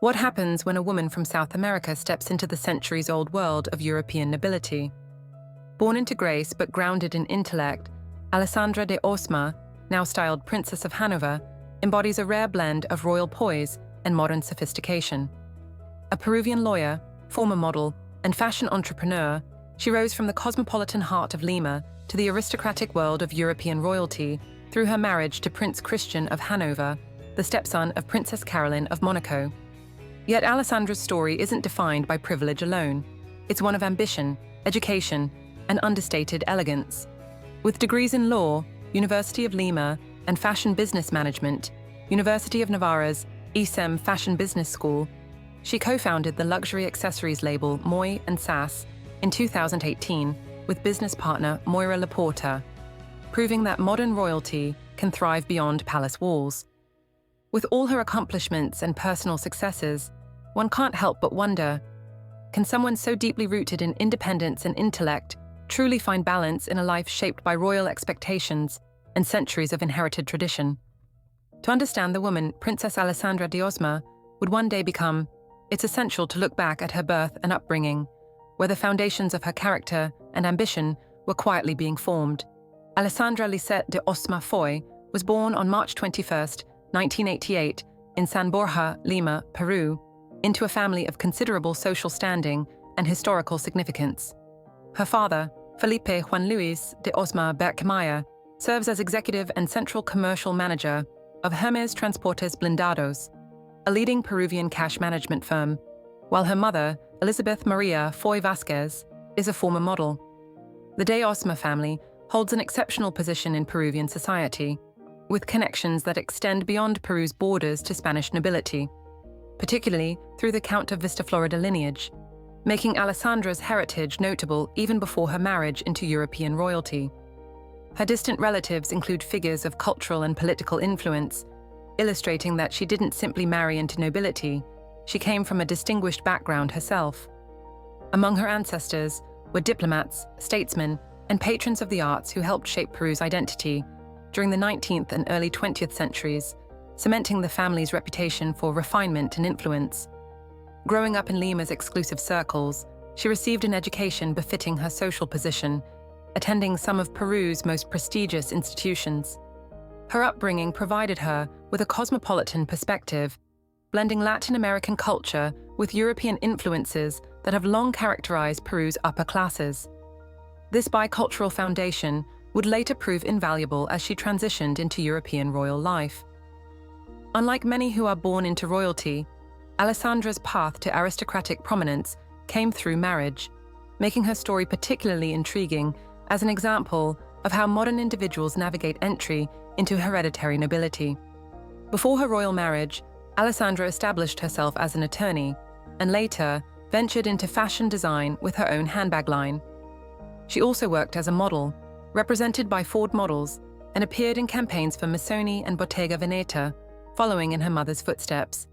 What happens when a woman from South America steps into the centuries-old world of European nobility? Born into grace but grounded in intellect, Alessandra De Osma, now styled Princess of Hanover, embodies a rare blend of royal poise and modern sophistication. A Peruvian lawyer, former model, and fashion entrepreneur, she rose from the cosmopolitan heart of Lima to the aristocratic world of European royalty through her marriage to Prince Christian of Hanover, the stepson of Princess Caroline of Monaco. Yet Alessandra's story isn't defined by privilege alone. It's one of ambition, education, and understated elegance. With degrees in law, University of Lima, and fashion business management, University of Navarra's ISEM Fashion Business School, she co-founded the luxury accessories label Moy & Sass in 2018 with business partner Moira Laporta, proving that modern royalty can thrive beyond palace walls. With all her accomplishments and personal successes, one can't help but wonder, can someone so deeply rooted in independence and intellect truly find balance in a life shaped by royal expectations and centuries of inherited tradition? To understand the woman Princess Alessandra De Osma would one day become, it's essential to look back at her birth and upbringing, where the foundations of her character and ambition were quietly being formed. Alessandra Lisette de Osma Foy was born on March 21, 1988, in San Borja, Lima, Peru, into a family of considerable social standing and historical significance. Her father, Felipe Juan Luis de Osma Berkmeyer, serves as executive and central commercial manager of Hermes Transportes Blindados, a leading Peruvian cash management firm, while her mother, Elizabeth Maria Foy Vasquez, is a former model. The De Osma family holds an exceptional position in Peruvian society, with connections that extend beyond Peru's borders to Spanish nobility, particularly through the Count of Vistaflorida lineage, making Alessandra's heritage notable even before her marriage into European royalty. Her distant relatives include figures of cultural and political influence, illustrating that she didn't simply marry into nobility, she came from a distinguished background herself. Among her ancestors were diplomats, statesmen, and patrons of the arts who helped shape Peru's identity during the 19th and early 20th centuries, cementing the family's reputation for refinement and influence. Growing up in Lima's exclusive circles, she received an education befitting her social position, attending some of Peru's most prestigious institutions. Her upbringing provided her with a cosmopolitan perspective, blending Latin American culture with European influences that have long characterized Peru's upper classes. This bicultural foundation would later prove invaluable as she transitioned into European royal life. Unlike many who are born into royalty, Alessandra's path to aristocratic prominence came through marriage, making her story particularly intriguing as an example of how modern individuals navigate entry into hereditary nobility. Before her royal marriage, Alessandra established herself as an attorney and later ventured into fashion design with her own handbag line. She also worked as a model, represented by Ford models, and appeared in campaigns for Missoni and Bottega Veneta, following in her mother's footsteps.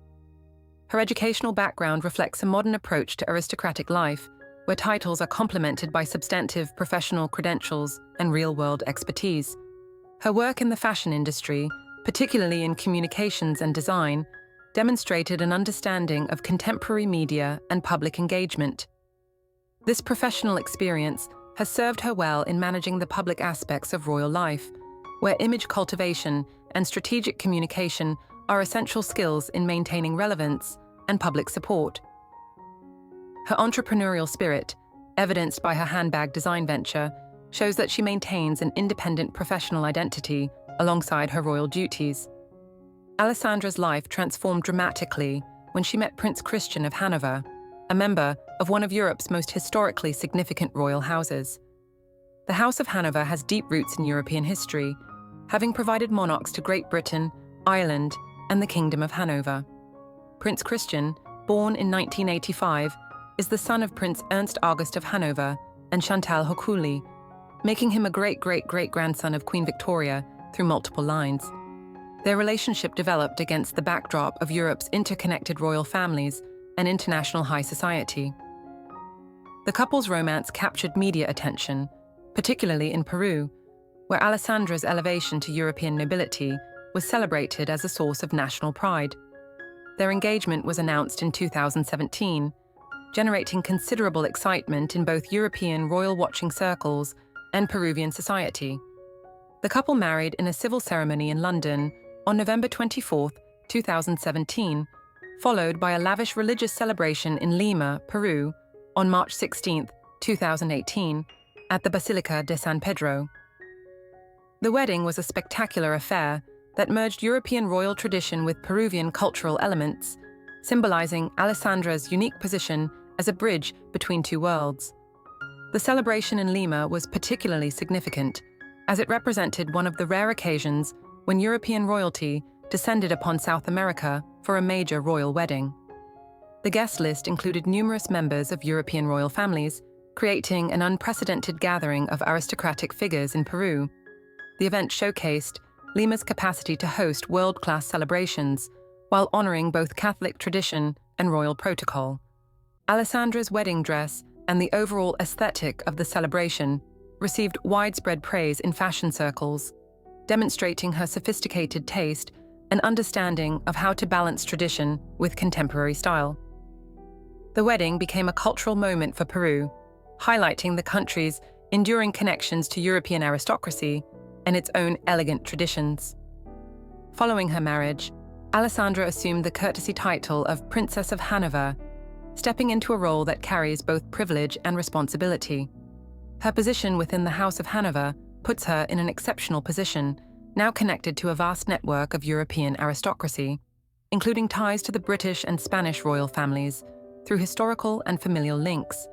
Her educational background reflects a modern approach to aristocratic life, where titles are complemented by substantive professional credentials and real-world expertise. Her work in the fashion industry, particularly in communications and design, demonstrated an understanding of contemporary media and public engagement. This professional experience has served her well in managing the public aspects of royal life, where image cultivation and strategic communication are essential skills in maintaining relevance and public support. Her entrepreneurial spirit, evidenced by her handbag design venture, shows that she maintains an independent professional identity alongside her royal duties. Alessandra's life transformed dramatically when she met Prince Christian of Hanover, a member of one of Europe's most historically significant royal houses. The House of Hanover has deep roots in European history, having provided monarchs to Great Britain, Ireland, and the Kingdom of Hanover. Prince Christian, born in 1985, is the son of Prince Ernst August of Hanover and Chantal Hoculi, making him a great-great-great-grandson of Queen Victoria through multiple lines. Their relationship developed against the backdrop of Europe's interconnected royal families and international high society. The couple's romance captured media attention, particularly in Peru, where Alessandra's elevation to European nobility was celebrated as a source of national pride. their engagement was announced in 2017, generating considerable excitement in both European royal watching circles and Peruvian society. The couple married in a civil ceremony in London on November 24, 2017, followed by a lavish religious celebration in Lima, Peru, on March 16, 2018, at the Basilica de San Pedro. The wedding was a spectacular affair that merged European royal tradition with Peruvian cultural elements, symbolizing Alessandra's unique position as a bridge between two worlds. The celebration in Lima was particularly significant, as it represented one of the rare occasions when European royalty descended upon South America for a major royal wedding. The guest list included numerous members of European royal families, creating an unprecedented gathering of aristocratic figures in Peru. The event showcased Lima's capacity to host world-class celebrations while honoring both Catholic tradition and royal protocol. Alessandra's wedding dress and the overall aesthetic of the celebration received widespread praise in fashion circles, demonstrating her sophisticated taste and understanding of how to balance tradition with contemporary style. The wedding became a cultural moment for Peru, highlighting the country's enduring connections to European aristocracy and its own elegant traditions. Following her marriage, Alessandra assumed the courtesy title of Princess of Hanover, stepping into a role that carries both privilege and responsibility. Her position within the House of Hanover puts her in an exceptional position, now connected to a vast network of European aristocracy, including ties to the British and Spanish royal families through historical and familial links.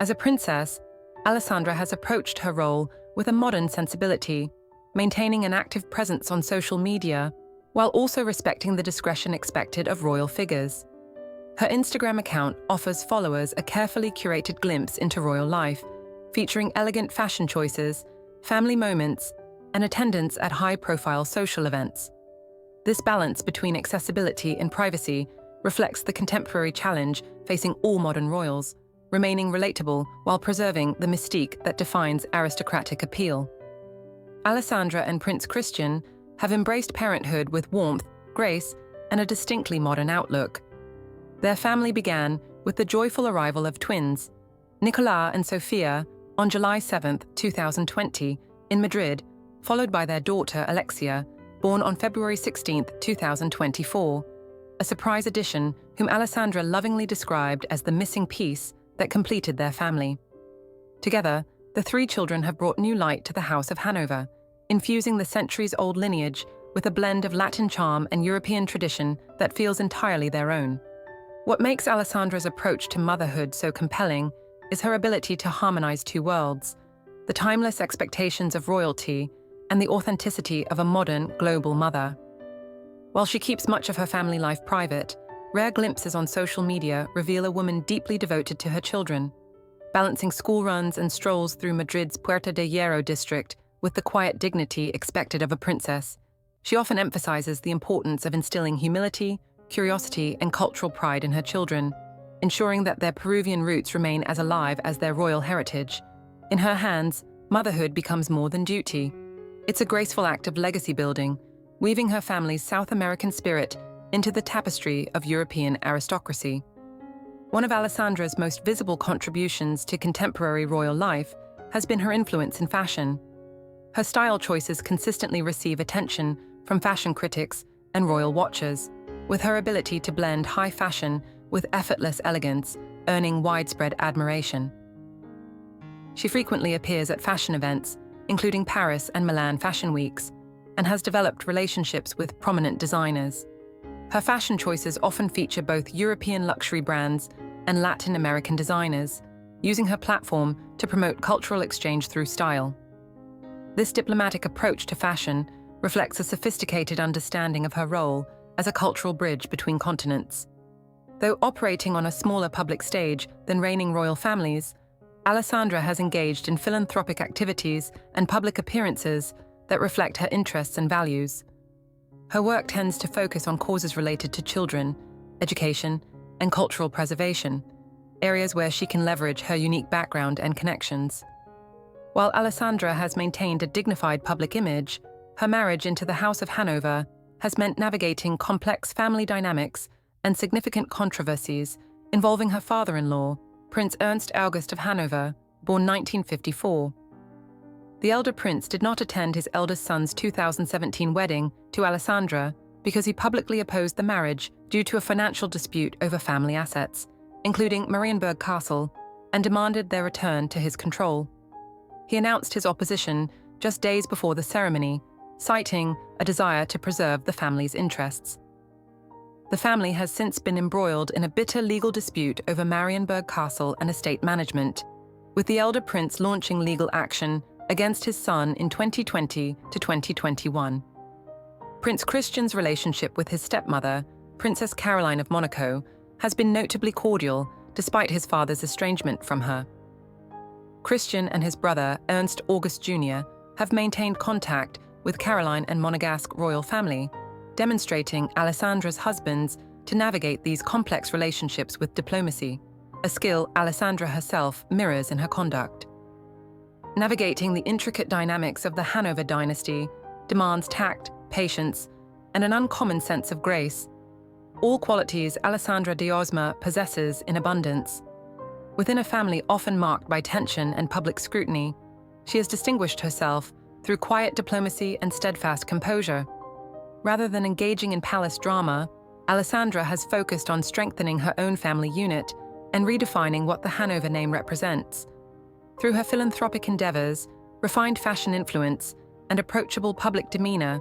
As a princess, Alessandra has approached her role with a modern sensibility, maintaining an active presence on social media while also respecting the discretion expected of royal figures. Her Instagram account offers followers a carefully curated glimpse into royal life, featuring elegant fashion choices, family moments, and attendance at high-profile social events. This balance between accessibility and privacy reflects the contemporary challenge facing all modern royals, remaining relatable while preserving the mystique that defines aristocratic appeal. Alessandra and Prince Christian have embraced parenthood with warmth, grace, and a distinctly modern outlook. Their family began with the joyful arrival of twins, Nicolas and Sofia, on July 7, 2020, in Madrid, followed by their daughter Alexia, born on February 16, 2024, a surprise addition whom Alessandra lovingly described as the missing piece that completed their family. Together, the three children have brought new light to the House of Hanover, infusing the centuries-old lineage with a blend of Latin charm and European tradition that feels entirely their own. What makes Alessandra's approach to motherhood so compelling is her ability to harmonize two worlds, the timeless expectations of royalty and the authenticity of a modern, global mother. While she keeps much of her family life private, rare glimpses on social media reveal a woman deeply devoted to her children, balancing school runs and strolls through Madrid's Puerta de Hierro district with the quiet dignity expected of a princess. She often emphasizes the importance of instilling humility, curiosity, and cultural pride in her children, ensuring that their Peruvian roots remain as alive as their royal heritage. In her hands, motherhood becomes more than duty. It's a graceful act of legacy building, weaving her family's South American spirit into the tapestry of European aristocracy. One of Alessandra's most visible contributions to contemporary royal life has been her influence in fashion. Her style choices consistently receive attention from fashion critics and royal watchers, with her ability to blend high fashion with effortless elegance, earning widespread admiration. She frequently appears at fashion events, including Paris and Milan fashion weeks, and has developed relationships with prominent designers. Her fashion choices often feature both European luxury brands and Latin American designers, using her platform to promote cultural exchange through style. This diplomatic approach to fashion reflects a sophisticated understanding of her role as a cultural bridge between continents. Though operating on a smaller public stage than reigning royal families, Alessandra has engaged in philanthropic activities and public appearances that reflect her interests and values. Her work tends to focus on causes related to children, education, and cultural preservation, areas where she can leverage her unique background and connections. While Alessandra has maintained a dignified public image, her marriage into the House of Hanover has meant navigating complex family dynamics and significant controversies involving her father-in-law, Prince Ernst August of Hanover, born 1954. The elder prince did not attend his eldest son's 2017 wedding to Alessandra because he publicly opposed the marriage due to a financial dispute over family assets, including Marienburg Castle, and demanded their return to his control. He announced his opposition just days before the ceremony, citing a desire to preserve the family's interests. The family has since been embroiled in a bitter legal dispute over Marienburg Castle and estate management, with the elder prince launching legal action against his son in 2020 to 2021. Prince Christian's relationship with his stepmother, Princess Caroline of Monaco, has been notably cordial despite his father's estrangement from her. Christian and his brother, Ernst August Jr., have maintained contact with Caroline and Monegasque royal family, demonstrating Alessandra's husbands to navigate these complex relationships with diplomacy, a skill Alessandra herself mirrors in her conduct. Navigating the intricate dynamics of the Hanover dynasty demands tact, patience, and an uncommon sense of grace, all qualities Alessandra De Osma possesses in abundance. Within a family often marked by tension and public scrutiny, she has distinguished herself through quiet diplomacy and steadfast composure. Rather than engaging in palace drama, Alessandra has focused on strengthening her own family unit and redefining what the Hanover name represents. Through her philanthropic endeavors, refined fashion influence, and approachable public demeanor,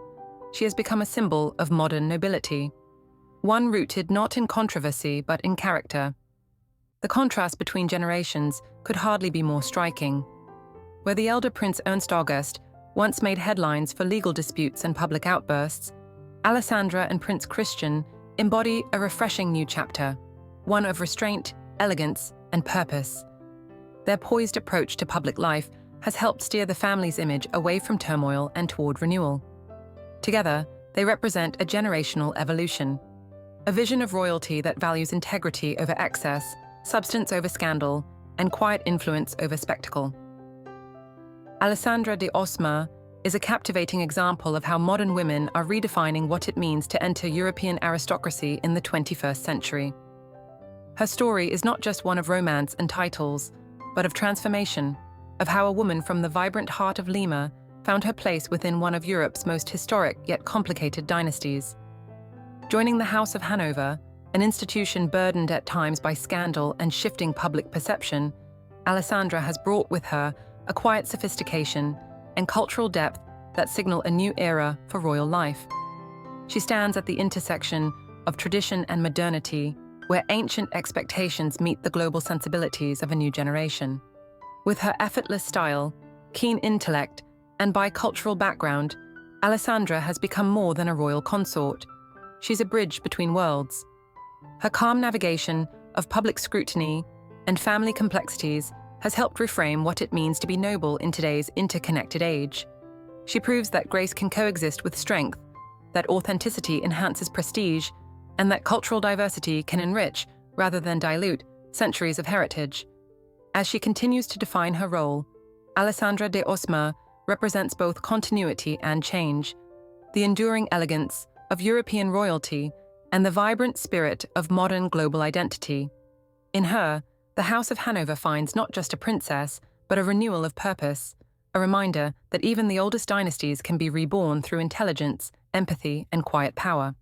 she has become a symbol of modern nobility, one rooted not in controversy but in character. The contrast between generations could hardly be more striking. Where the elder Prince Ernst August once made headlines for legal disputes and public outbursts, Alessandra and Prince Christian embody a refreshing new chapter, one of restraint, elegance, and purpose. Their poised approach to public life has helped steer the family's image away from turmoil and toward renewal. Together, they represent a generational evolution, a vision of royalty that values integrity over excess, substance over scandal, and quiet influence over spectacle. Alessandra De Osma is a captivating example of how modern women are redefining what it means to enter European aristocracy in the 21st century. Her story is not just one of romance and titles, but of transformation, of how a woman from the vibrant heart of Lima found her place within one of Europe's most historic yet complicated dynasties. Joining the House of Hanover, an institution burdened at times by scandal and shifting public perception, Alessandra has brought with her a quiet sophistication and cultural depth that signal a new era for royal life. She stands at the intersection of tradition and modernity, where ancient expectations meet the global sensibilities of a new generation. With her effortless style, keen intellect, and bicultural background, Alessandra has become more than a royal consort. She's a bridge between worlds. Her calm navigation of public scrutiny and family complexities has helped reframe what it means to be noble in today's interconnected age. She proves that grace can coexist with strength, that authenticity enhances prestige, and that cultural diversity can enrich, rather than dilute, centuries of heritage. As she continues to define her role, Alessandra De Osma represents both continuity and change, the enduring elegance of European royalty and the vibrant spirit of modern global identity. In her, the House of Hanover finds not just a princess, but a renewal of purpose, a reminder that even the oldest dynasties can be reborn through intelligence, empathy, and quiet power.